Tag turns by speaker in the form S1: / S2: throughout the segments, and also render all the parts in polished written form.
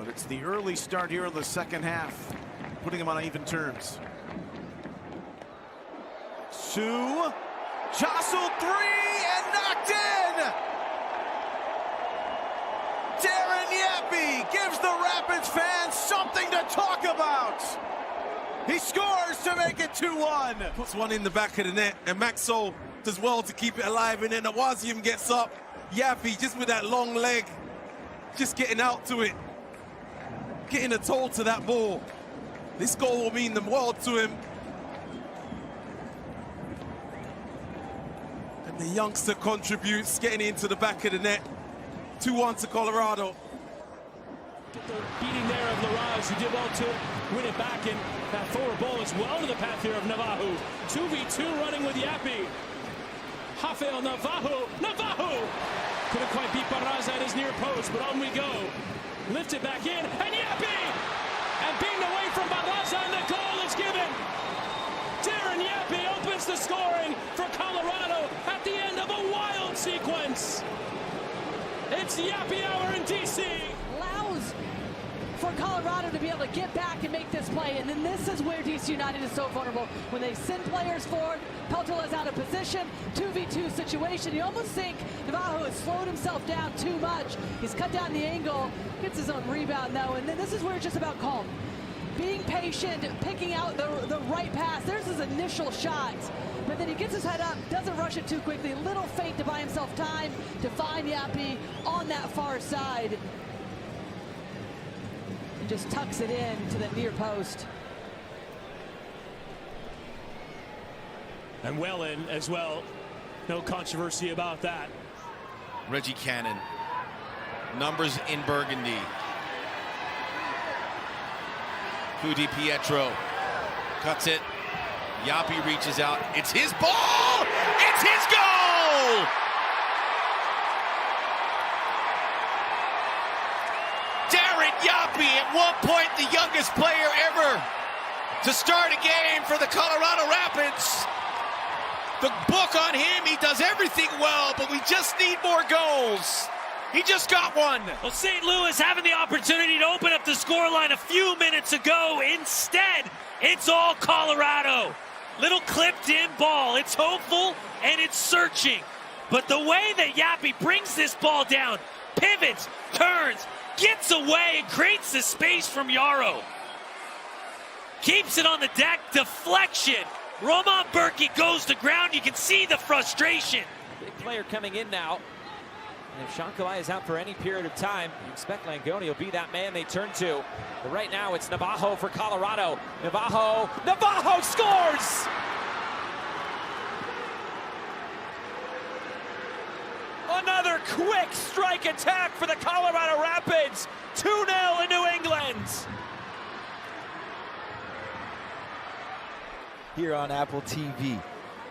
S1: But it's the early start here in the second half, putting him on even terms. Two, jostled three, and knocked in! Darren Yapi gives the Rapids fans something to talk about! He scores to make it 2-1.
S2: Puts one in the back of the net, and Maxwell does well to keep it alive, and then Awazium gets up. Yappy just with that long leg, just getting out to it, getting a toll to that ball. This goal will mean the world to him. And the youngster contributes, getting into the back of the net. 2-1 to Colorado.
S3: Get the beating there of Larraz, who did well to win it back, and that forward ball is well to the path here of Navajo. 2v2 running with Yappy. Rafael Navajo couldn't quite beat Barraza at his near post, but on we go. Lifted back in, and Yappy! And beaten away from Barraza, and the goal is given. Darren Yapi opens the scoring for Colorado at the end of a wild sequence. It's Yappy hour in DC.
S4: Allows for Colorado to be able to get back and make this play, and then this is where DC United is so vulnerable. When they send players forward, Peltola's out of position, 2v2 situation. You almost think Navajo has slowed himself down too much. He's cut down the angle, gets his own rebound though, and then this is where it's just about calm. Being patient, picking out the right pass. There's his initial shot, but then he gets his head up, doesn't rush it too quickly, little feint to buy himself time to find Yappy on that far side. And just tucks it in to the near post.
S3: And well in as well. No controversy about that.
S5: Reggie Cannon. Numbers in burgundy. Di Pietro cuts it. Yappy reaches out. It's his ball! It's his goal! Darren Yapi, at one point the youngest player ever to start a game for the Colorado Rapids. The book on him, he does everything well, but we just need more goals. He just got one.
S6: Well, St. Louis having the opportunity to open up the scoreline a few minutes ago. Instead, it's all Colorado. Little clipped-in ball. It's hopeful and it's searching. But the way that Yappy brings this ball down, pivots, turns, gets away, and creates the space from Yarrow. Keeps it on the deck, deflection. Roman Berkey goes to ground. You can see the frustration.
S7: Big player coming in now. And if Shankalai is out for any period of time, you expect Langoni will be that man they turn to. But right now, it's Navajo for Colorado. Navajo scores! Another quick strike attack for the Colorado Rapids. 2-0 in New England.
S8: Here on Apple TV.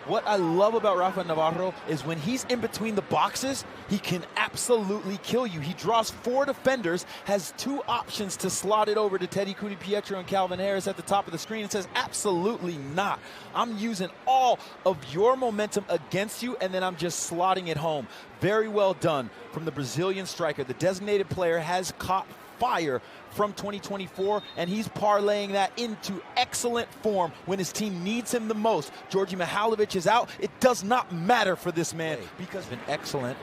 S8: What I love about Rafa Navarro is when he's in between the boxes, he can absolutely kill you. He draws 4 defenders, has 2 options to slot it over to Teddy Di Pietro and Calvin Harris at the top of the screen, and says, absolutely not. I'm using all of your momentum against you, and then I'm just slotting it home. Very well done from the Brazilian striker. The designated player has caught fire from 2024, and he's parlaying that into excellent form when his team needs him the most. Georgi Mihalovic is out. It does not matter for this man because been excellent.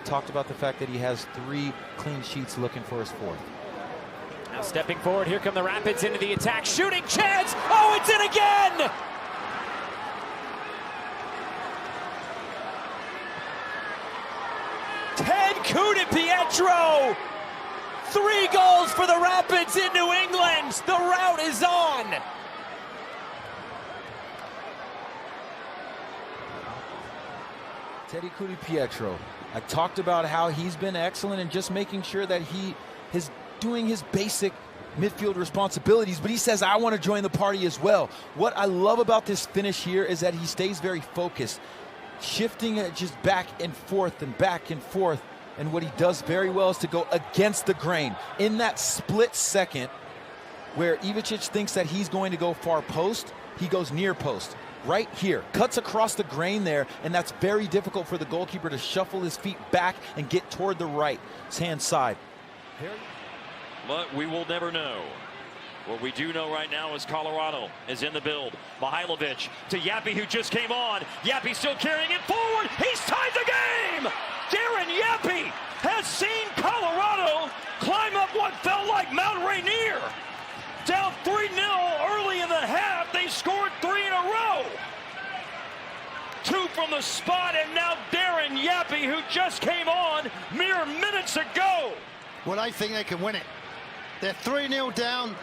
S8: Talked about the fact that he has 3 clean sheets, looking for his 4th.
S7: Now stepping forward, here come the Rapids into the attack. Shooting chance! Oh, it's in again! Di Pietro! 3 goals for the Rapids in New England. The rout is on.
S8: Teddy Di Pietro. I talked about how he's been excellent in just making sure that he is doing his basic midfield responsibilities, but he says, I want to join the party as well. What I love about this finish here is that he stays very focused, shifting it just back and forth and back and forth. And what he does very well is to go against the grain. In that split second where Ivicic thinks that he's going to go far post, he goes near post. Right here, cuts across the grain there, and that's very difficult for the goalkeeper to shuffle his feet back and get toward the right hand side.
S6: But we will never know. What we do know right now is Colorado is in the build. Mihailovic to Yappy, who just came on. Yappy still carrying it forward. He's tied the game! Darren Yapi has seen Colorado climb up what felt like Mount Rainier. Down 3-0 early in the half. They scored 3 in a row. 2 from the spot, and now Darren Yapi, who just came on mere minutes ago.
S9: Well, I think they can win it. They're 3-0 down.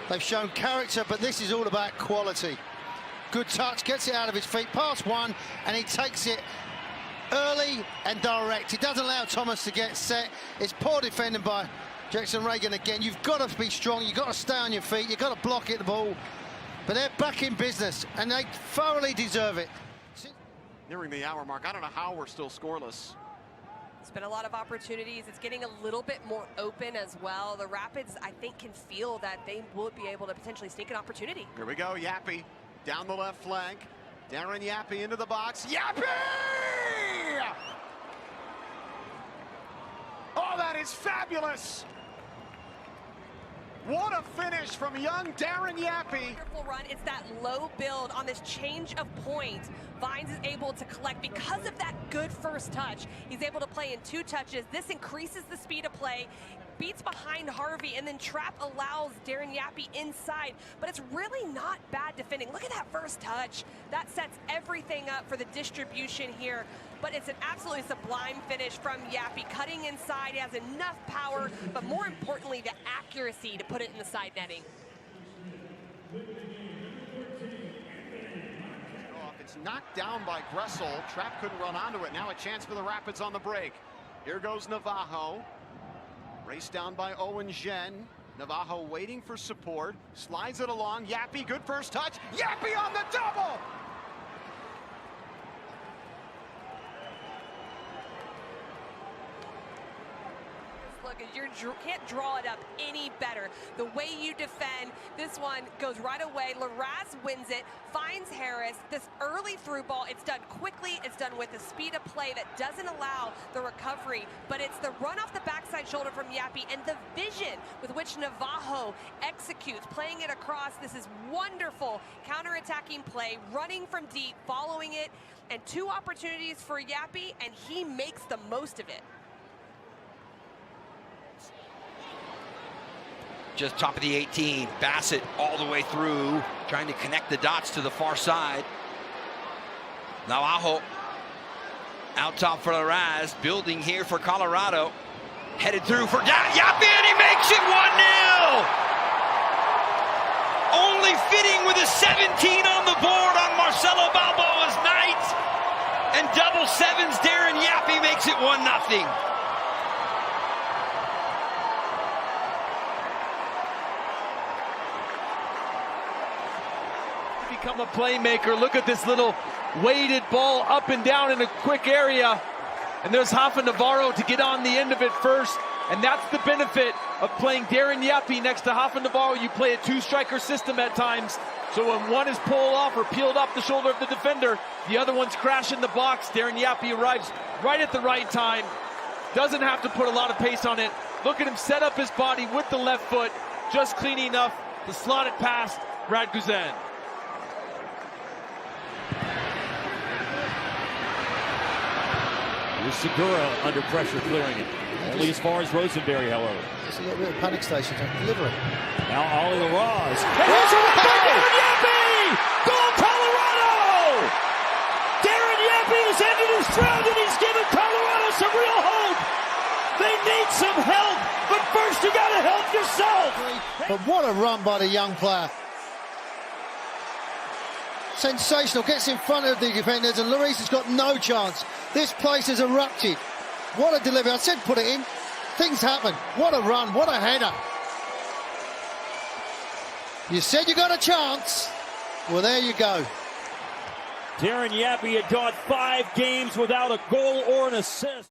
S9: They've shown character, but this is all about quality. Good touch, gets it out of his feet, past one, and he takes it early and direct. He doesn't allow Thomas to get set. It's poor defending by Jackson Reagan again. You've got to be strong. You've got to stay on your feet. You've got to block it, the ball. But they're back in business, and they thoroughly deserve it.
S10: Nearing the hour mark. I don't know how we're still scoreless.
S11: It's been a lot of opportunities. It's getting a little bit more open as well. The Rapids, I think, can feel that they will be able to potentially sneak an opportunity.
S10: Here we go, Yappy down the left flank. Darren Yappy into the box. Yappy! Oh, that is fabulous! What a finish from young Darren Yappy.
S11: Wonderful run. It's that low build on this change of point. Vines is able to collect because of that good first touch. He's able to play in 2 touches. This increases the speed of play, beats behind Harvey, and then Trap allows Darren Yappy inside. But it's really not bad defending. Look at that first touch. That sets everything up for the distribution here. But it's an absolutely sublime finish from Yappy, cutting inside. He has enough power, but more importantly, the accuracy to put it in the side netting.
S10: It's knocked down by Gressel. Trap couldn't run onto it. Now a chance for the Rapids on the break. Here goes Navajo. Raced down by Owen Zhen. Navajo waiting for support. Slides it along. Yappy, good first touch. Yappy on the double!
S11: Look, you can't draw it up any better. The way you defend, this one goes right away. Larraz wins it, finds Harris. This early through ball, it's done quickly. It's done with the speed of play that doesn't allow the recovery, but it's the run off the backside shoulder from Yappy and the vision with which Navajo executes, playing it across. This is wonderful counterattacking play, running from deep, following it, and 2 opportunities for Yappy, and he makes the most of it.
S12: Just top of the 18, Bassett all the way through, trying to connect the dots to the far side. Navajo out top for Larraz, building here for Colorado. Headed through for Yappy, and he makes it 1-0! Only fitting with a 17 on the board on Marcelo Balboa's night. And double sevens, Darren Yappy makes it 1-0.
S8: Become a playmaker. Look at this little weighted ball up and down in a quick area, and there's Rafa Navarro to get on the end of it first, and that's the benefit of playing Darren Yapi next to Rafa Navarro. You play a 2-striker system at times, so when one is pulled off or peeled off the shoulder of the defender, the other one's crashing the box. Darren Yapi arrives right at the right time, doesn't have to put a lot of pace on it. Look at him set up his body with the left foot, just clean enough to slot it past Radguzan.
S3: Segura under pressure clearing it. Only as far as Rosenberry, however.
S9: Just a little bit of panic station to deliver it.
S3: Now Ollie Larraz. And here's a run by Darren Yappy! Goal Colorado! Darren Yappy has ended his drought and he's given Colorado some real hope. They need some help, but first you gotta help yourself.
S9: But what a run by the young player. Sensational, gets in front of the defenders, and Lloris has got no chance. This place has erupted. What a delivery. I said put it in. Things happen. What a run, what a header. You said you got a chance. Well, there you go.
S3: Darren Yappy had gone 5 games without a goal or an assist.